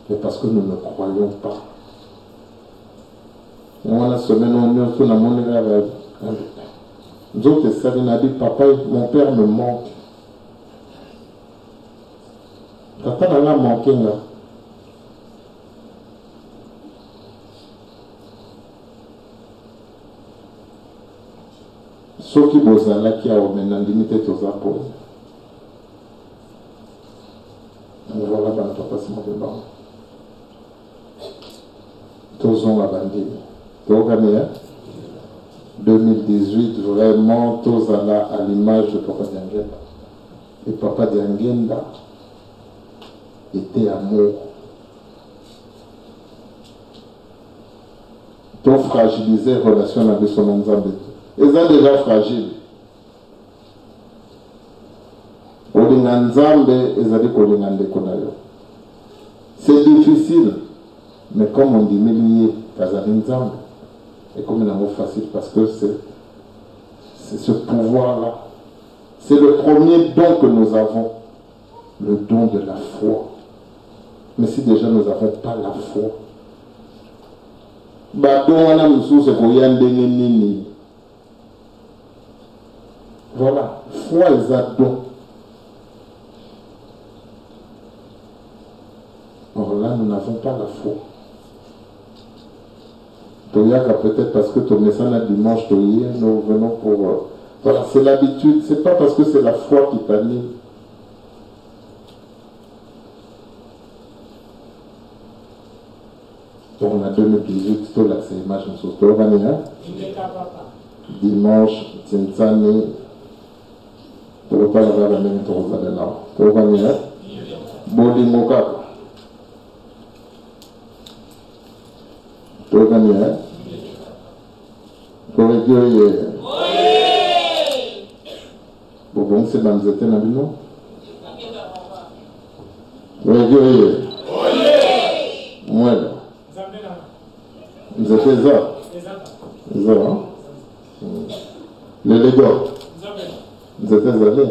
Mais parce que nous ne croyons pas. Et on a semé nos murs sur la monnaie. Nous autres, Sarine a dit, papa, mon père me manque. Tata n'a manqué là. Ceux qui bossent là, qui ont maintenant limité aux impôts. Voilà, dans le passement de banque. Tous ont abandonné. Tous gagné. 2018, vraiment, tous à l'image de Papa Diangenda. Et Papa Diangenda était amour. Tout fragiliser relation avec son Nzambe. ils sont déjà fragiles. C'est difficile, mais comme on dit, et comme il est facile parce que c'est ce pouvoir-là. C'est le premier don que nous avons, le don de la foi. Mais si déjà nous n'avons pas la foi, voilà, foi et don. Or là, nous n'avons pas la foi. Peut-être parce que ton message là dimanche, nous venons pour... voilà, c'est l'habitude. C'est pas parce que c'est la foi qui t'anime. Donc on a 2018, tout là, c'est image de sauce. Dimanche, Tinsani, tu ne peux pas avoir la même chose là. Tu vas venir. Bolimoka. Tu vas venir. Tu vas venir. Bon, c'est dans le temps, non? Tu vas venir. Moi, vous êtes ça. Les légaux. Vous êtes allés.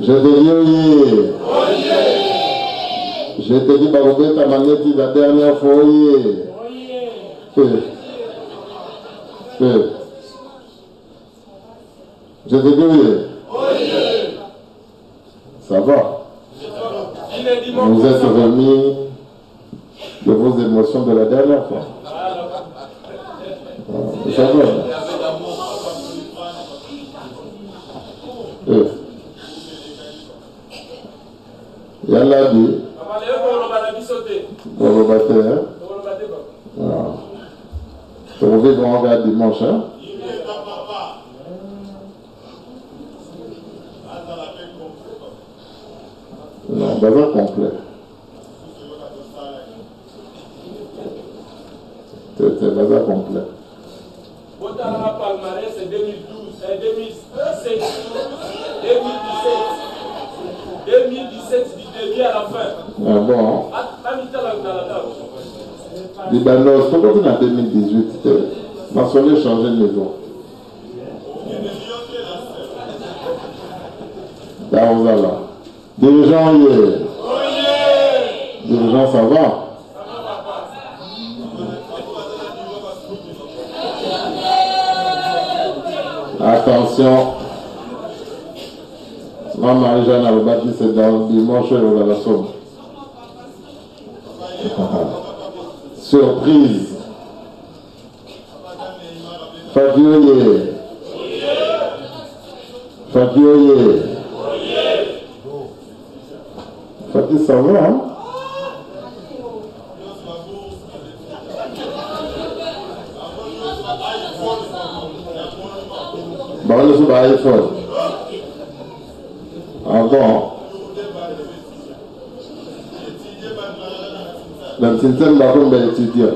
Je te dis, je te dis, Baroubé, ta magnétique la dernière fois. Je te dis, ça va. Vous êtes remis de vos émotions de la dernière fois. Ça va. Yalla dit. Vous rebattez, hein? Vous pouvez grand gars dimanche, hein? Non, bazar complet. C'est bazar complet. Botara Palmarès, c'est 2012, 2017, 2017, du début à la fin. Ah bon? Libanos, pourquoi tu es en 2018? Mentionné changer de niveau. Daouzala. Dirigeant, dirigeant, ça va? Attention. Maman Marie-Jeanne a rebattu, c'est dans dimanche dans la somme. Surprise. Fabioye. Fabioye. Fabioye, ça va, hein? Bon, on est sur l'iPhone. Ah bon? Le petit thème va tomber étudiant.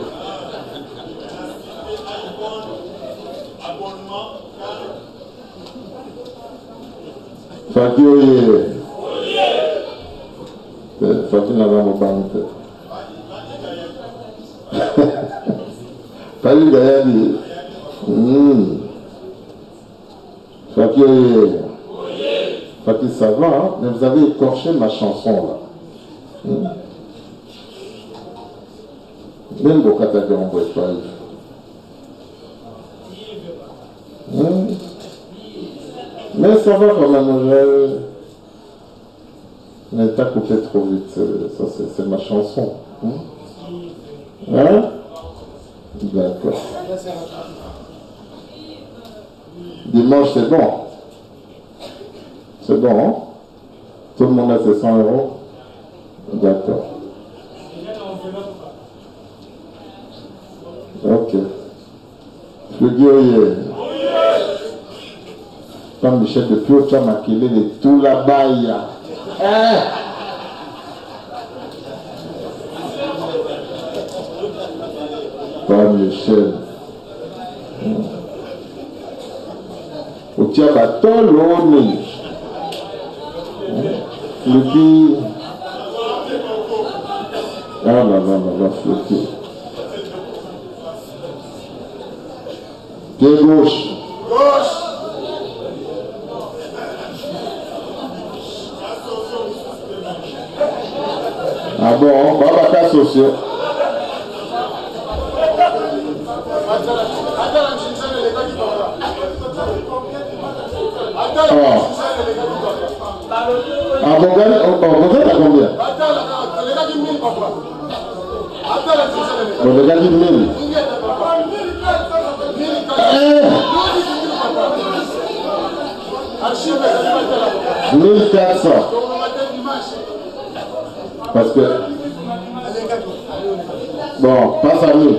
Fabioye. Fabioye n'a pas mon banque. Fabioye Gayadi. Fabioye. Fabioye, ça va, hein? Mais vous avez écorché ma chanson là. Même vos catégories en boîte pas. Mais ça va quand même. Mais t'as coupé trop vite. Ça, c'est ma chanson. Hein? D'accord. Dimanche, c'est bon. C'est bon, hein? Tout le monde a ses 100 €. D'accord. Ok. Fluguioye. Comme Michel de Pio, tu as maquillé de tout là-bas. Papa Michel. Au Tiabaton, l'on Fluky. Ah là, Fluky. Pied gauche. Ah bon, Baba Socio. Ah bon, vous êtes à combien? Bon, le gars dit 1000. 1400. Parce que... Bon, passe à nous.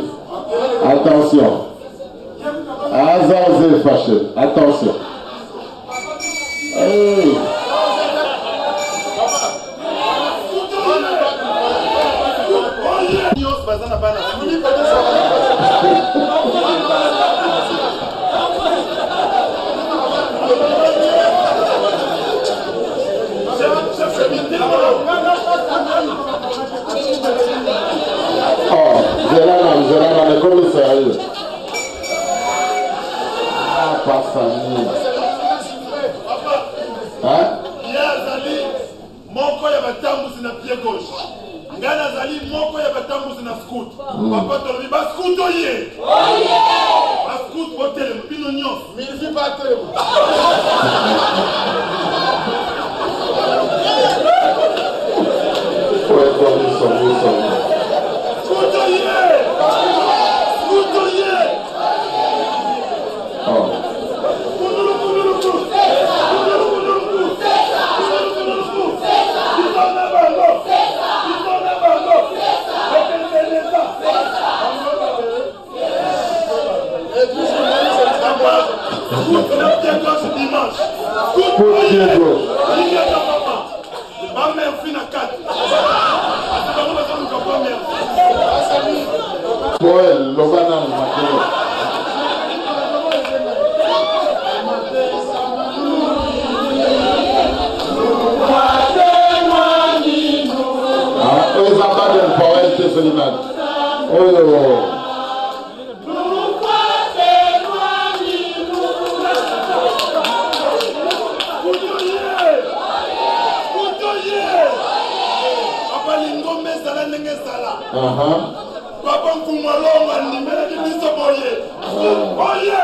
Attention. Azazé fâché. Attention. Hey. Zélana, mais comme sérieux. Ah, pas famille. Hein? Moko ya batambusi na pied gauche. Ngana zali moko ya batambusi na scout. Papa tolobi ba scout oye. Oye! Ba scout botel mpino nyos. Milifi ba tele. Ouais, bon, Scout oye! Scout oye! Oh. Papa Kumalonga nimele kibiso boye. Oye!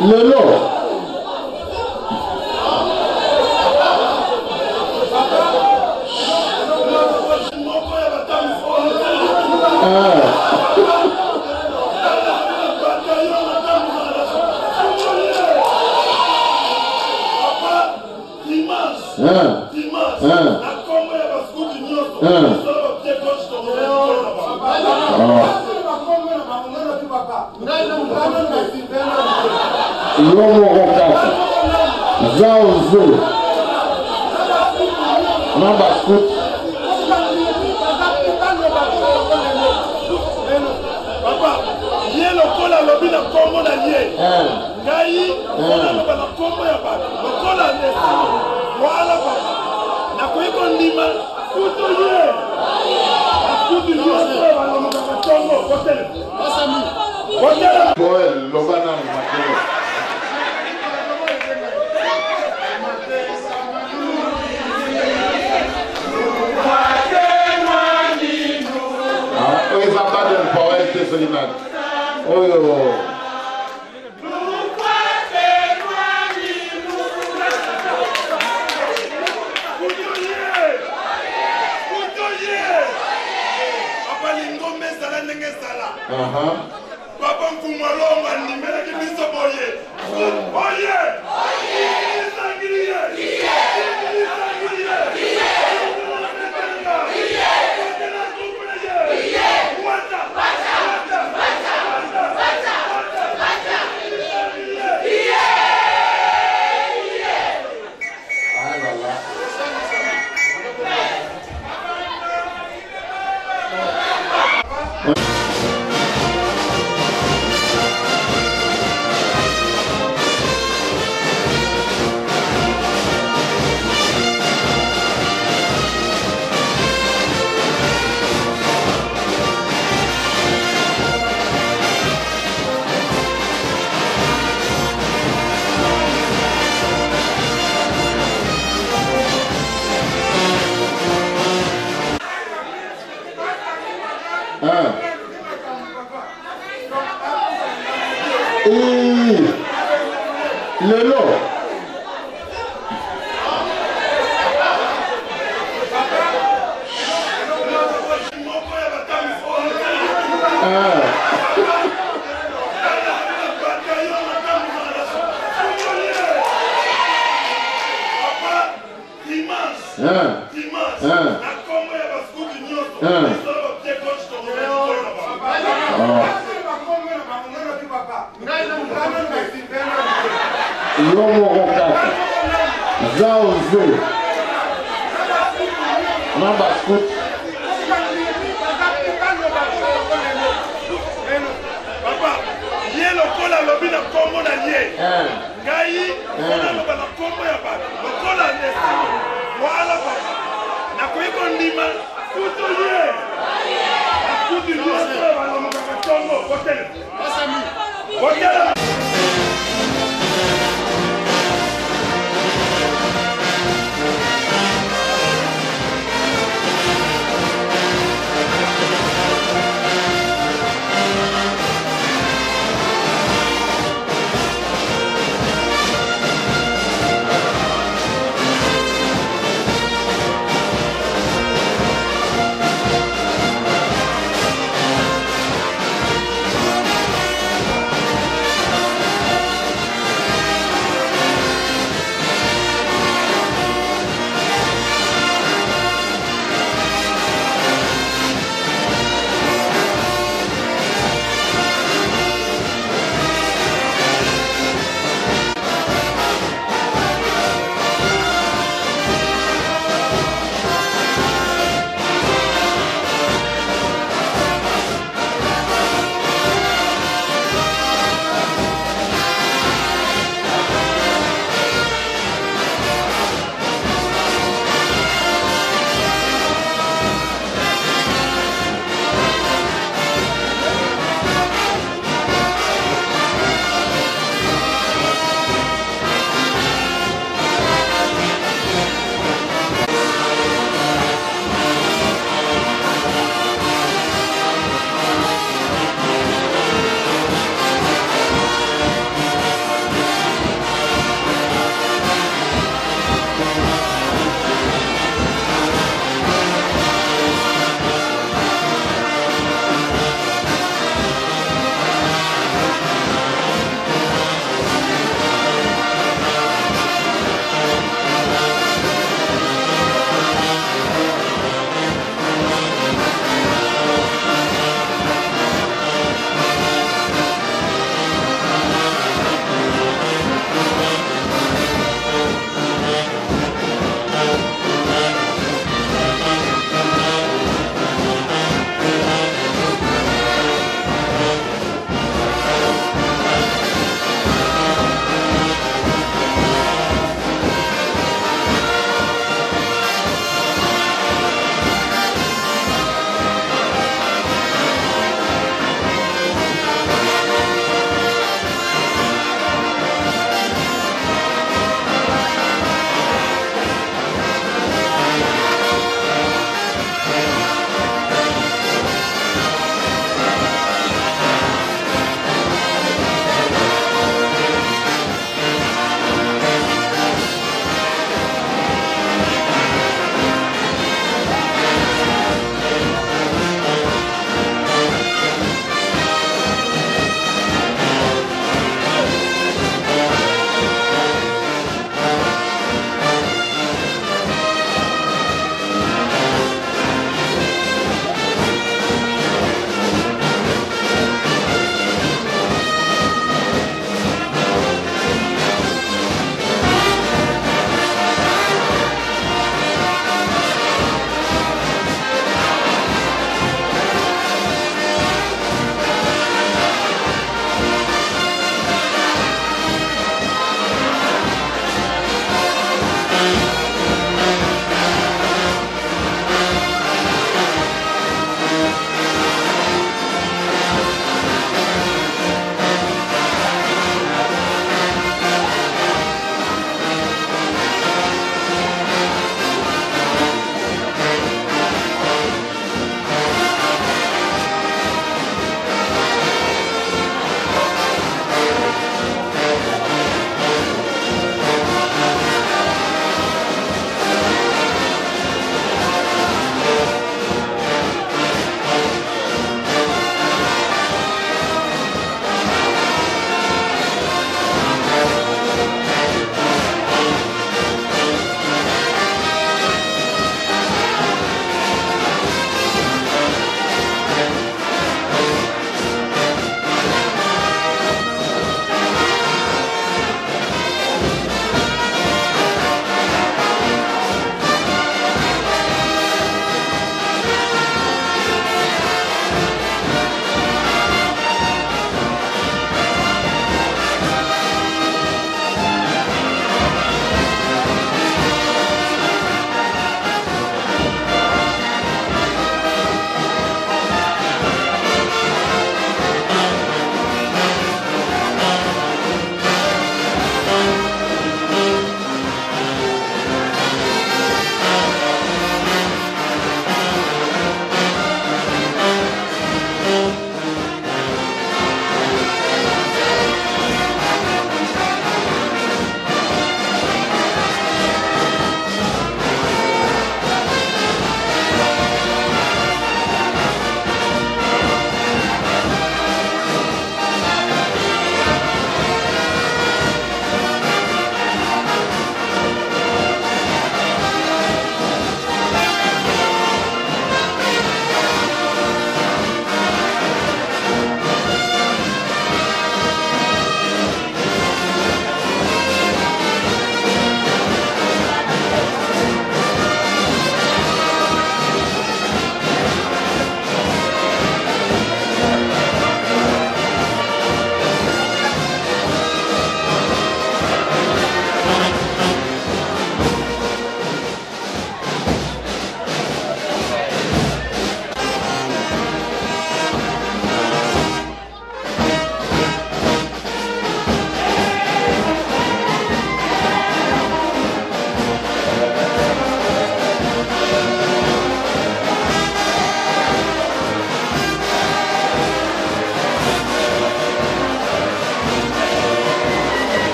Lelo. Lomo Rokasa, Zao Zulu, Namba Scout. Papa, yé le cola lobby na Congo na yé. Gaï, cola lobby na Congo ya ba. Le cola ne. Voilà papa. Na kuiko ndima, kuto yé. Kuto yé. Na Congo, hotel. Asami. Hotel. Boel, Lobana Makelo. Oh yo. ndenge sala. Papa Mfumalonga nimela kibiso boye. Oye! Lelo. Lomo Okaka, Zao Zé, Namba Scoot. Papa, yé le cola lobi na combo na yé. Gaï, on a le combo ya ba. Le cola ne. Voilà papa. Na koyiko ndima, tout yé. Tout yé. On va le combo. Hotel. Hotel.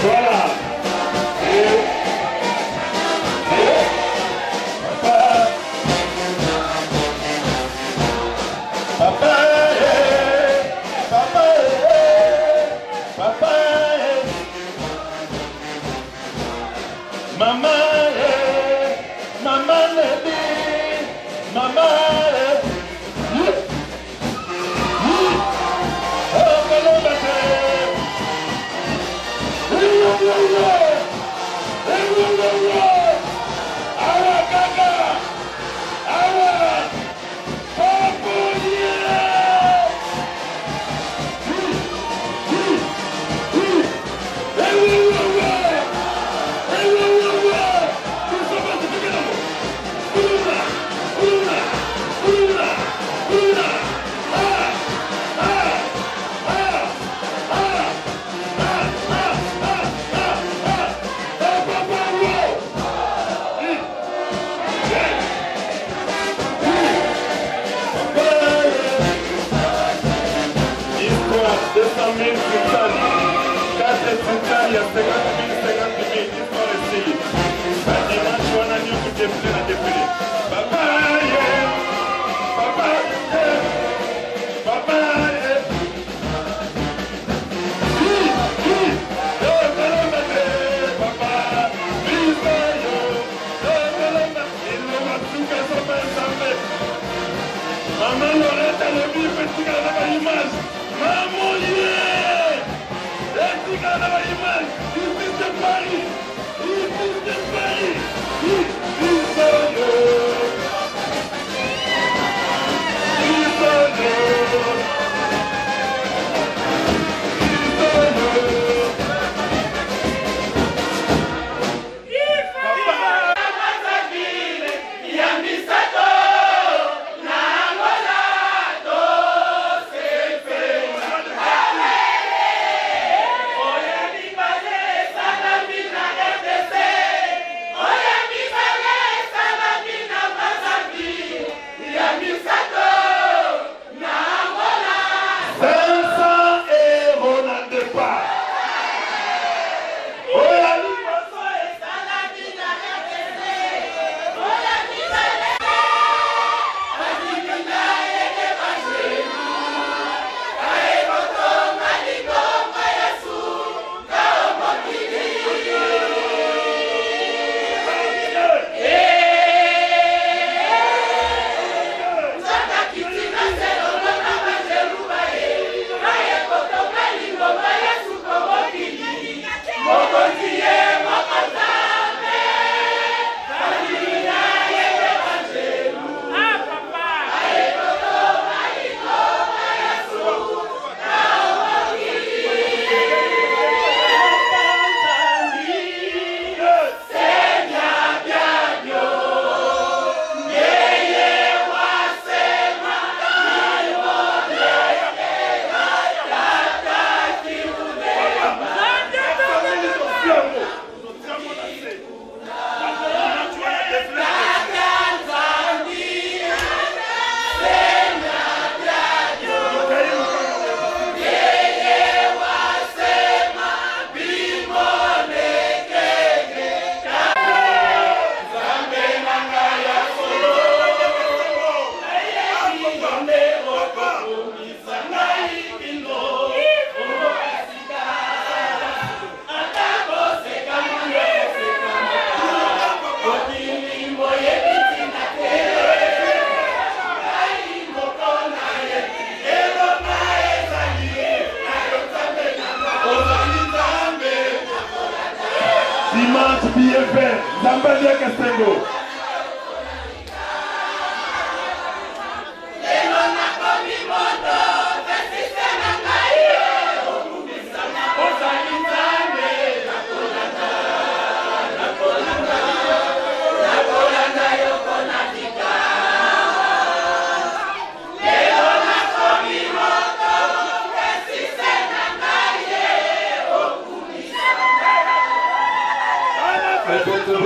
Voilà. Papa, papa, papa, maman, maman, maman,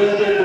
Amen.